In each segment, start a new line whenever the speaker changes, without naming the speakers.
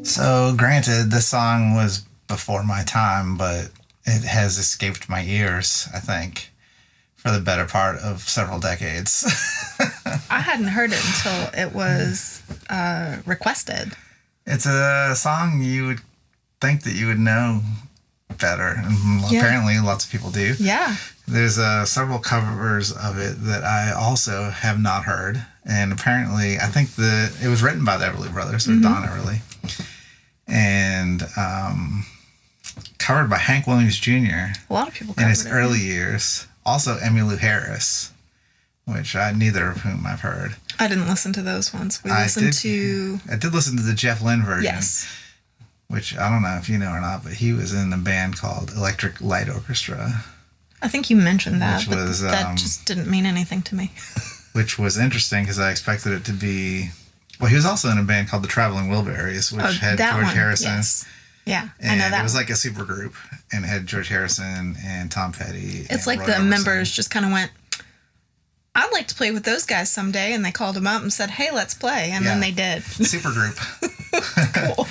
So, granted, this song was before my time, but it has escaped my ears, I think, for the better part of several decades.
I hadn't heard it until it was requested.
It's a song you would think that you would know better, and apparently lots of people do.
Yeah.
There's several covers of it that I also have not heard, and apparently I think it was written by the Everly Brothers, or Don Everly, and covered by Hank Williams Jr.
A lot of people covered
in his
it.
early years. Also Emmylou Harris, which neither of whom I've heard.
I didn't listen to those ones. I did
listen to the Jeff Lynne version.
Yes.
Which I don't know if you know or not, but he was in a band called Electric Light Orchestra.
I think you mentioned that,
which
but
was,
that just didn't mean anything to me.
Which was interesting because I expected it to be... Well, he was also in a band called the Traveling Wilburys, which had George Harrison.
Yes. Yeah,
and
I know that.
It was like a super group, and it had George Harrison and Tom Petty.
It's like the members just kind of went, I'd like to play with those guys someday, and they called him up and said, hey, let's play, and then they did.
Super group.
Cool.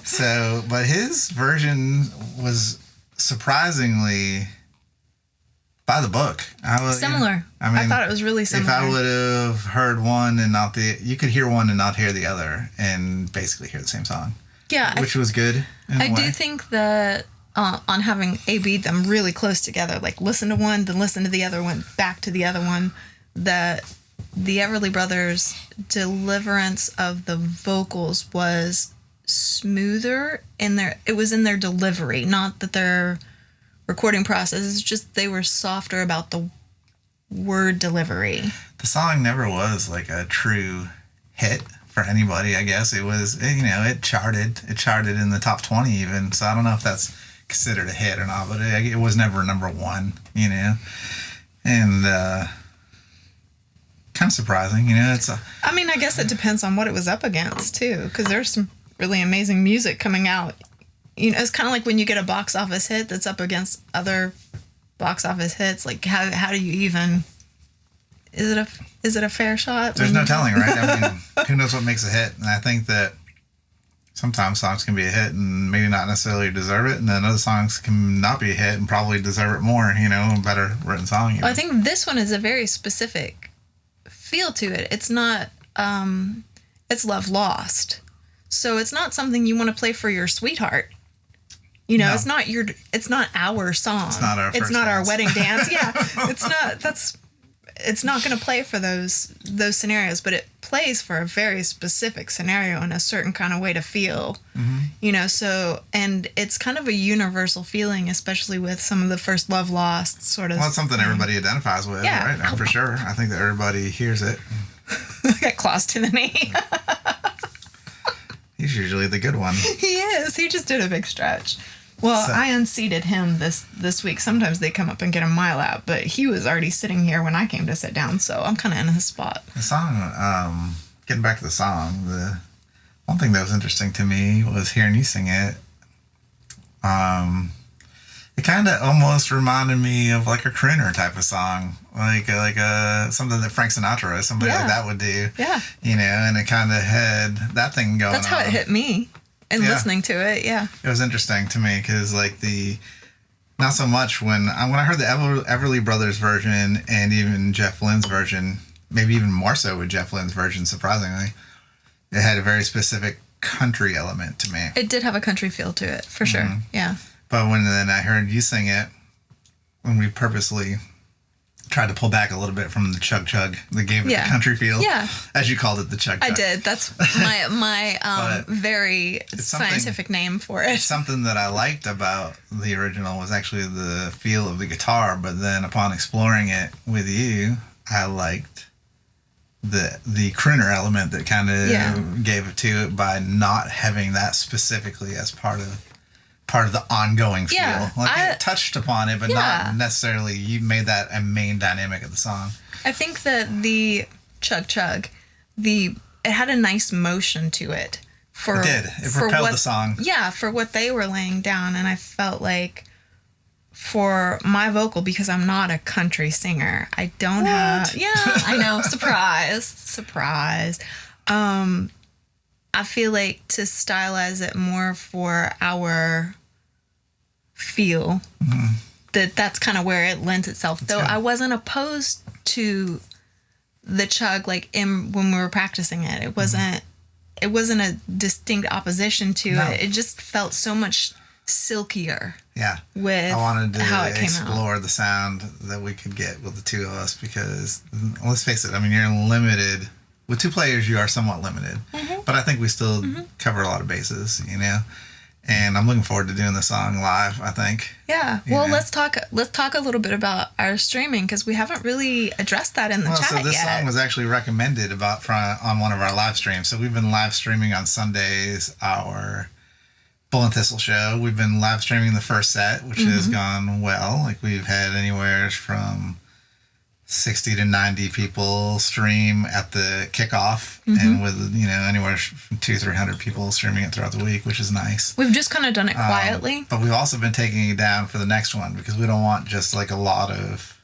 So, but his version was surprisingly by the book.
Similar. I thought it was really similar.
If I would have heard one and not you could hear one and not hear the other, and basically hear the same song.
Yeah.
Which was good.
I do think that on having A-B them really close together, like listen to one, then listen to the other one, back to the other one, that the Everly Brothers' deliverance of the vocals was smoother it was in their delivery, not that their recording process, it's just they were softer about the word delivery.
The song never was like a true hit for anybody, I guess. It was, it charted in the top 20 even, so I don't know if that's considered a hit or not, but it was never number one, and kind of surprising,
I guess it depends on what it was up against too, because there's some really amazing music coming out. It's kind of like when you get a box office hit that's up against other box office hits. Like how do you even? Is it a fair shot?
There's no telling, right? Who knows what makes a hit? And I think that sometimes songs can be a hit and maybe not necessarily deserve it, and then other songs can not be a hit and probably deserve it more. A better written song.
Well, I think this one is a very specific feel to it. It's not. It's Love Lost, so it's not something you want to play for your sweetheart. No. It's not our song.
It's not our first dance.
Our wedding dance. Yeah. It's not going to play for those scenarios, but it plays for a very specific scenario and a certain kind of way to feel. So, and it's kind of a universal feeling, especially with some of the first Love Lost sort of.
Well, it's something everybody identifies with, right? For sure. I think that everybody hears it.
Got claws to the knee.
He's usually the good one.
He is. He just did a big stretch. Well, I unseated him this week. Sometimes they come up and get a mile out, but he was already sitting here when I came to sit down, so I'm kind of in his spot.
The song, getting back to the song, the one thing that was interesting to me was hearing you sing it. It kind of almost reminded me of like a crooner type of song, like something that Frank Sinatra or somebody like that would do.
Yeah.
And it kind of had that thing going on.
That's how it hit me. And listening to it, yeah.
It was interesting to me because, not so much when I heard the Everly Brothers version and even Jeff Lynne's version, maybe even more so with Jeff Lynne's version, surprisingly, it had a very specific country element to me.
It did have a country feel to it, for sure, yeah.
But then I heard you sing it, when we purposely tried to pull back a little bit from the chug chug that gave it the country feel. Yeah. As you called it, the chug chug.
I did. That's my very scientific name for it.
Something that I liked about the original was actually the feel of the guitar, but then upon exploring it with you, I liked the crooner element that kind of gave it to it by not having that specifically as part of the ongoing feel. It touched upon it, but not necessarily you made that a main dynamic of the song.
I think that the chug chug, it had a nice motion to it.
It did. It propelled the song.
Yeah, for what they were laying down. And I felt like for my vocal, because I'm not a country singer, I don't have... Yeah, I know. Surprise. I feel like to stylize it more for our feel, that's kind of where it lends itself. Though I wasn't opposed to the chug when we were practicing it. It wasn't a distinct opposition to it. It just felt so much silkier.
Yeah.
With
I wanted to
how it came
explore the sound that we could get with the two of us because let's face it, I mean, you're limited. With two players, you are somewhat limited. But I think we still cover a lot of bases, you know? And I'm looking forward to doing the song live, I think.
Yeah. Well, let's talk a little bit about our streaming because we haven't really addressed that in the chat yet.
So this song was actually recommended on one of our live streams. So we've been live streaming on Sundays our Bull and Thistle show. We've been live streaming the first set, which has gone well. Like we've had anywhere from 60 to 90 people stream at the kickoff, and with anywhere from 200-300 people streaming it throughout the week, which is nice.
We've just kind of done it quietly,
but we've also been taking it down for the next one because we don't want just like a lot of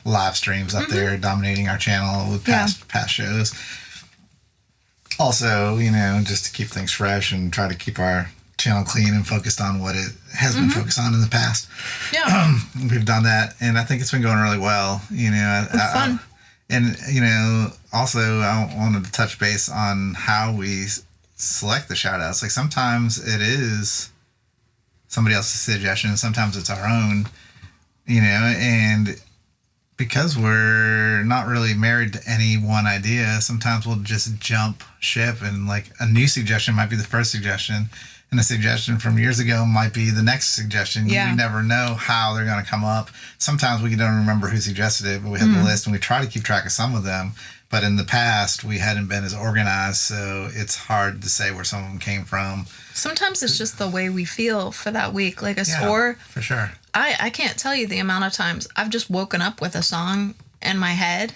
live streams up there dominating our channel with past shows. Also, just to keep things fresh and try to keep our channel clean and focused on what it has been focused on in the past. Yeah. We've done that, and I think it's been going really well.
It's fun.
And, also I wanted to touch base on how we select the shout-outs. Like, sometimes it is somebody else's suggestion, sometimes it's our own, and because we're not really married to any one idea, sometimes we'll just jump ship, and, like, a new suggestion might be the first suggestion, and a suggestion from years ago might be the next suggestion. Yeah. We never know how they're going to come up. Sometimes we don't remember who suggested it, but we have the list, and we try to keep track of some of them. But in the past, we hadn't been as organized, so it's hard to say where some of them came from.
Sometimes it's just the way we feel for that week. Like or
for sure.
I can't tell you the amount of times I've just woken up with a song in my head.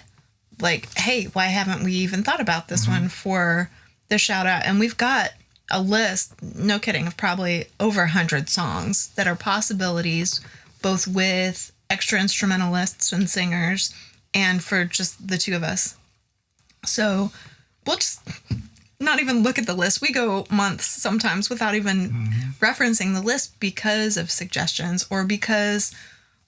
Like, hey, why haven't we even thought about this one for the shout out? And we've got a list, no kidding, of probably over 100 songs that are possibilities, both with extra instrumentalists and singers and for just the two of us. So we'll just not even look at the list. We go months sometimes without even referencing the list because of suggestions or because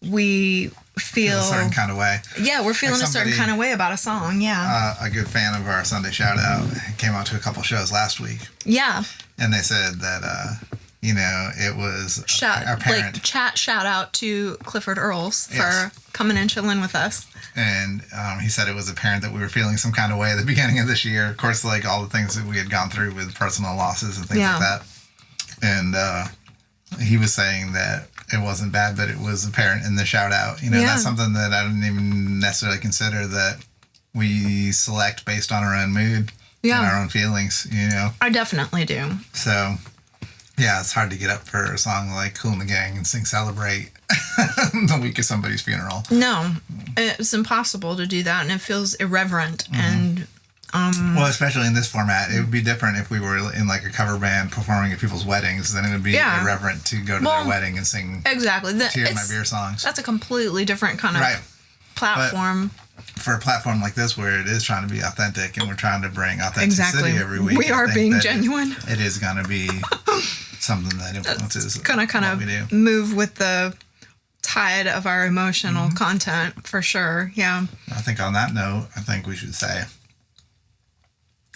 we feel
a certain kind of way.
Yeah, we're feeling a certain kind of way about a song. Yeah.
A good fan of our Sunday shout out came out to a couple shows last week.
Yeah.
And they said that it was apparent.
Like shout out to Clifford Earls for coming and chilling with us.
And he said it was apparent that we were feeling some kind of way at the beginning of this year. Of course, like all the things that we had gone through with personal losses and things like that. And he was saying that it wasn't bad, but it was apparent in the shout out. That's something that I didn't even necessarily consider, that we select based on our own mood and our own feelings,
I definitely do.
So, yeah, it's hard to get up for a song like Kool and the Gang and sing Celebrate the week of somebody's funeral.
No, it's impossible to do that, and it feels irreverent. And
well, especially in this format, it would be different if we were in like a cover band performing at people's weddings. Then it would be irreverent to go to their wedding and sing Tears My Beer songs.
That's a completely different kind of platform.
But for a platform like this, where it is trying to be authentic and we're trying to bring authenticity every week,
we are being genuine.
It is going to be something that influences.
It's gonna kind of move with the tide of our emotional content for sure. Yeah.
I think on that note, I think we should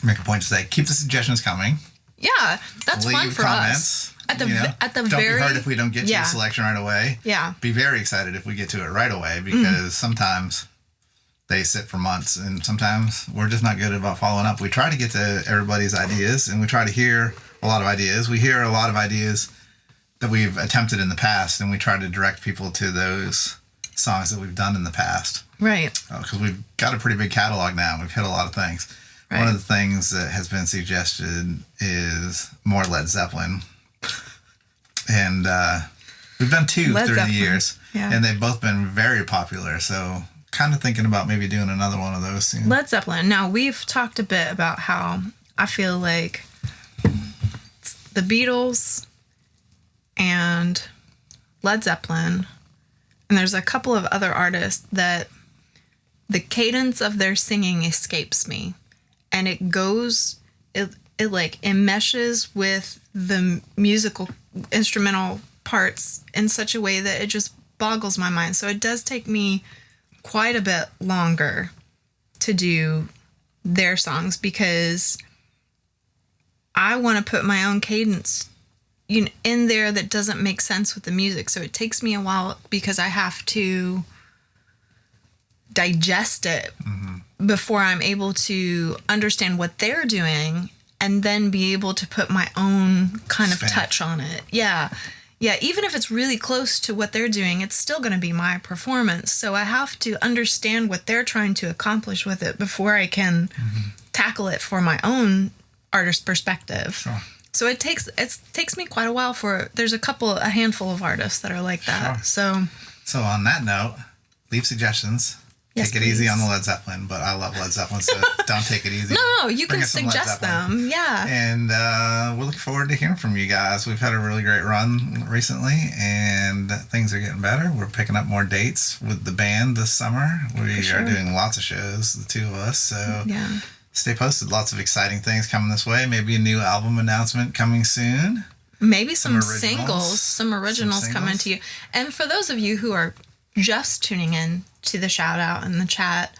make a point to say, keep the suggestions coming.
Yeah, that's fun for
comments.
Us. At the
don't be hurt if we don't get to the selection right away.
Yeah.
Be very excited if we get to it right away, because sometimes they sit for months, and sometimes we're just not good about following up. We try to get to everybody's ideas, and we try to hear a lot of ideas. We hear a lot of ideas that we've attempted in the past, and we try to direct people to those songs that we've done in the past.
Right.
Because we've got a pretty big catalog now. We've hit a lot of things. Right. One of the things that has been suggested is more Led Zeppelin. And we've done two through the years, and they've both been very popular. So kind of thinking about maybe doing another one of those soon.
Led Zeppelin. Now, we've talked a bit about how I feel like the Beatles and Led Zeppelin, and there's a couple of other artists that the cadence of their singing escapes me. And it's like enmeshes with the musical instrumental parts in such a way that it just boggles my mind. So it does take me quite a bit longer to do their songs because I want to put my own cadence in there that doesn't make sense with the music. So it takes me a while because I have to digest it before I'm able to understand what they're doing and then be able to put my own kind of touch on it. Yeah. Yeah, even if it's really close to what they're doing, it's still going to be my performance. So I have to understand what they're trying to accomplish with it before I can tackle it for my own artist perspective.
Sure.
So it takes me quite a while there's a handful of artists that are like that.
Sure. So on that note, leave suggestions.
Yes,
take it easy on the Led Zeppelin, but I love Led Zeppelin, so don't take it easy.
No, you can suggest them. Yeah.
And we're looking forward to hearing from you guys. We've had a really great run recently, and things are getting better. We're picking up more dates with the band this summer. We are doing lots of shows, the two of us, so stay posted. Lots of exciting things coming this way. Maybe a new album announcement coming soon.
Maybe some singles, some originals coming to you. And for those of you who are just tuning in to the shout out in the chat,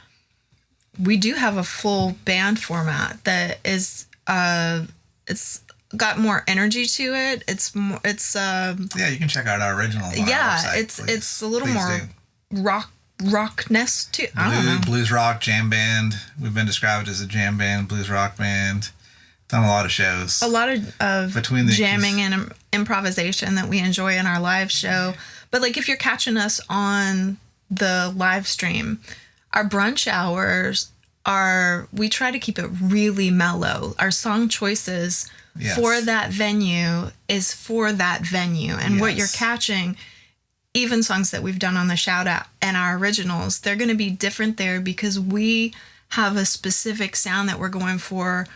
we do have a full band format that is it's got more energy to it. It's more you
can check out our original on our website,
it's a little more rockness to I don't know.
Blues rock jam band. We've been described as a jam band, blues rock band. Done a lot of shows. A lot of between the
jamming and improvisation that we enjoy in our live show. But like if you're catching us on the live stream, our brunch hours we try to keep it really mellow. Our song choices for that venue is for that venue. And what you're catching, even songs that we've done on the shout out and our originals, they're going to be different there because we have a specific sound that we're going for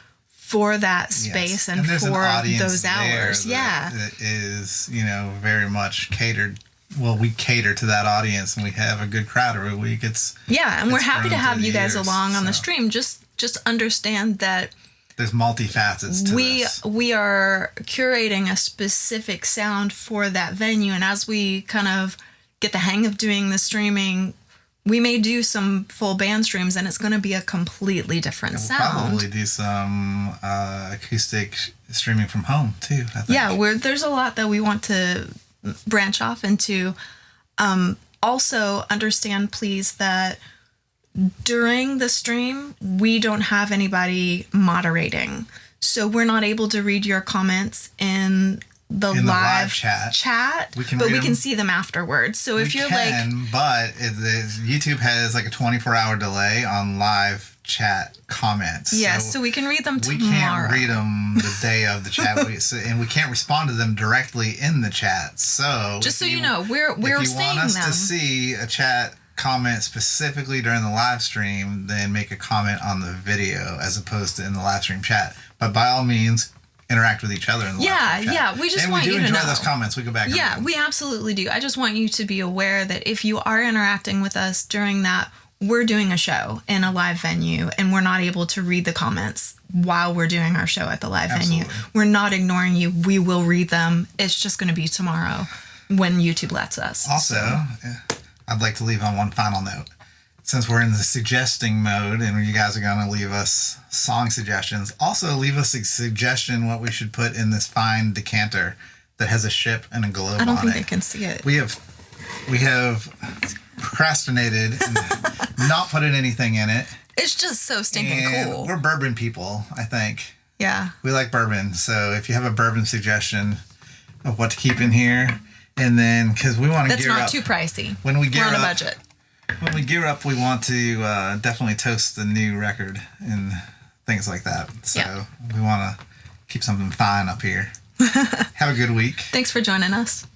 that space and for those hours.
That is, very much catered. Well, we cater to that audience and we have a good crowd every week.
And we're happy to have you guys along on the stream. Just understand that
there's multifacets to this.
We are curating a specific sound for that venue, and as we kind of get the hang of doing the streaming, we may do some full band streams, and it's going to be a completely different sound.
We'll probably do some acoustic streaming from home too, I think.
Yeah, there's a lot that we want to branch off into. Also, understand, please, that during the stream, we don't have anybody moderating. So we're not able to read your comments in the live chat, we can see them afterwards. So if you're
but YouTube has like a 24-hour delay on live chat comments.
Yes, so we can read them tomorrow.
We can't read them the day of the chat, and we can't respond to them directly in the chat. So
just so you know, we're
seeing them. If you want us
to
see a chat comment specifically during the live stream, then make a comment on the video as opposed to in the live stream chat. But by all means, interact with each other in the live stream chat.
Yeah, we just want you to know.
And we do enjoy those comments. We go back.
Yeah, we absolutely do. I just want you to be aware that if you are interacting with us during that, we're doing a show in a live venue, and we're not able to read the comments while we're doing our show at the live venue. We're not ignoring you. We will read them. It's just going to be tomorrow when YouTube lets us.
Also, I'd like to leave on one final note. Since we're in the suggesting mode and you guys are going to leave us song suggestions, also leave us a suggestion what we should put in this fine decanter that has a ship and a globe on it.
I don't think they can see it.
We have procrastinated and not putting anything in it.
It's just so stinking cool.
We're bourbon people, I think.
Yeah.
We like bourbon. So if you have a bourbon suggestion of what to keep in here, and then because we want to gear up.
That's not too pricey.
When we gear
We're on
up,
a budget.
When we gear up, we want to definitely toast the new record and things like that. So we want to keep something fine up here. Have a good week.
Thanks for joining us.